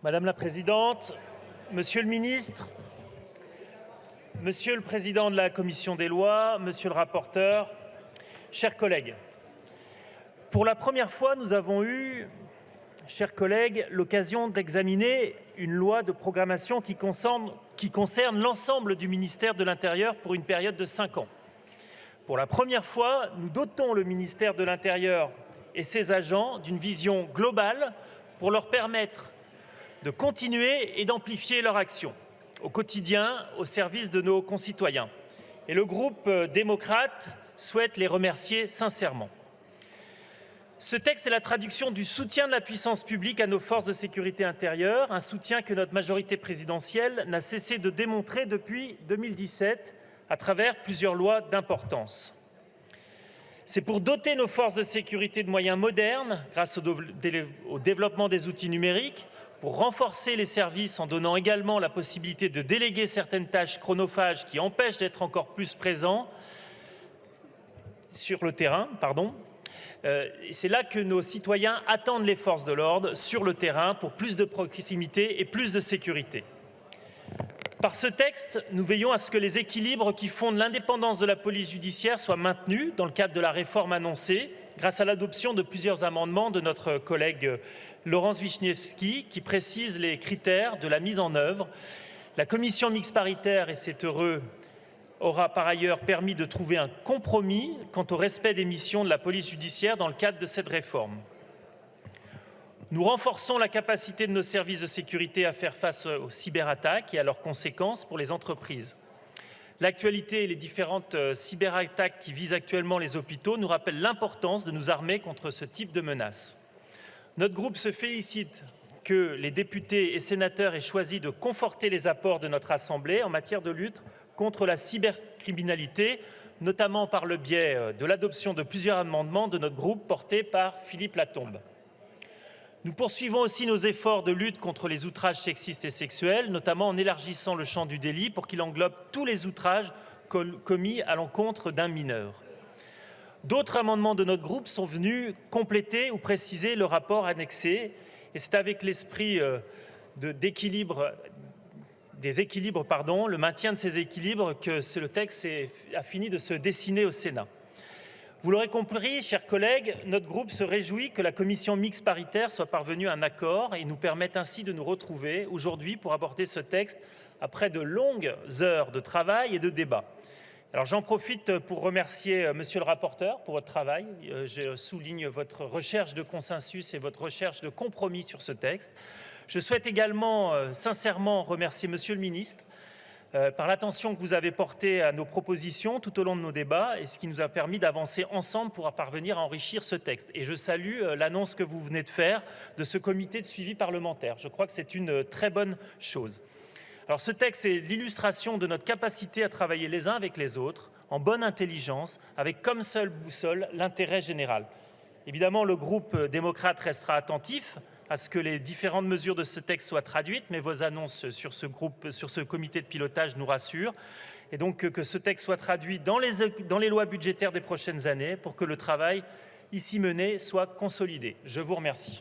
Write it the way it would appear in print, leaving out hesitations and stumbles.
Madame la Présidente, Monsieur le Ministre, Monsieur le Président de la Commission des lois, Monsieur le rapporteur, chers collègues, pour la première fois, nous avons eu, chers collègues, l'occasion d'examiner une loi de programmation qui concerne l'ensemble du ministère de l'Intérieur pour une période de 5 ans. Pour la première fois, nous dotons le ministère de l'Intérieur et ses agents d'une vision globale pour leur permettre de continuer et d'amplifier leur action au quotidien au service de nos concitoyens. Et le groupe démocrate souhaite les remercier sincèrement. Ce texte est la traduction du soutien de la puissance publique à nos forces de sécurité intérieure, un soutien que notre majorité présidentielle n'a cessé de démontrer depuis 2017 à travers plusieurs lois d'importance. C'est pour doter nos forces de sécurité de moyens modernes grâce au développement des outils numériques, pour renforcer les services en donnant également la possibilité de déléguer certaines tâches chronophages qui empêchent d'être encore plus présents sur le terrain. C'est là que nos citoyens attendent les forces de l'ordre sur le terrain pour plus de proximité et plus de sécurité. Par ce texte, nous veillons à ce que les équilibres qui fondent l'indépendance de la police judiciaire soient maintenus dans le cadre de la réforme annoncée, grâce à l'adoption de plusieurs amendements de notre collègue Laurence Vichnievsky, qui précise les critères de la mise en œuvre. La commission mixte paritaire, et c'est heureux, aura par ailleurs permis de trouver un compromis quant au respect des missions de la police judiciaire dans le cadre de cette réforme. Nous renforçons la capacité de nos services de sécurité à faire face aux cyberattaques et à leurs conséquences pour les entreprises. L'actualité et les différentes cyberattaques qui visent actuellement les hôpitaux nous rappellent l'importance de nous armer contre ce type de menaces. Notre groupe se félicite que les députés et sénateurs aient choisi de conforter les apports de notre Assemblée en matière de lutte contre la cybercriminalité, notamment par le biais de l'adoption de plusieurs amendements de notre groupe portés par Philippe Latombe. Nous poursuivons aussi nos efforts de lutte contre les outrages sexistes et sexuels, notamment en élargissant le champ du délit pour qu'il englobe tous les outrages commis à l'encontre d'un mineur. D'autres amendements de notre groupe sont venus compléter ou préciser le rapport annexé, et c'est avec l'esprit le maintien de ces équilibres que le texte a fini de se dessiner au Sénat. Vous l'aurez compris, chers collègues, notre groupe se réjouit que la commission mixte paritaire soit parvenue à un accord et nous permette ainsi de nous retrouver aujourd'hui pour aborder ce texte après de longues heures de travail et de débat. Alors j'en profite pour remercier Monsieur le rapporteur pour votre travail. Je souligne votre recherche de consensus et votre recherche de compromis sur ce texte. Je souhaite également sincèrement remercier Monsieur le ministre par l'attention que vous avez portée à nos propositions tout au long de nos débats et ce qui nous a permis d'avancer ensemble pour parvenir à enrichir ce texte. Et je salue l'annonce que vous venez de faire de ce comité de suivi parlementaire. Je crois que c'est une très bonne chose. Alors ce texte est l'illustration de notre capacité à travailler les uns avec les autres, en bonne intelligence, avec comme seule boussole l'intérêt général. Évidemment, le groupe démocrate restera attentif à ce que les différentes mesures de ce texte soient traduites, mais vos annonces sur ce comité de pilotage nous rassurent. Et donc que ce texte soit traduit dans les lois budgétaires des prochaines années pour que le travail ici mené soit consolidé. Je vous remercie.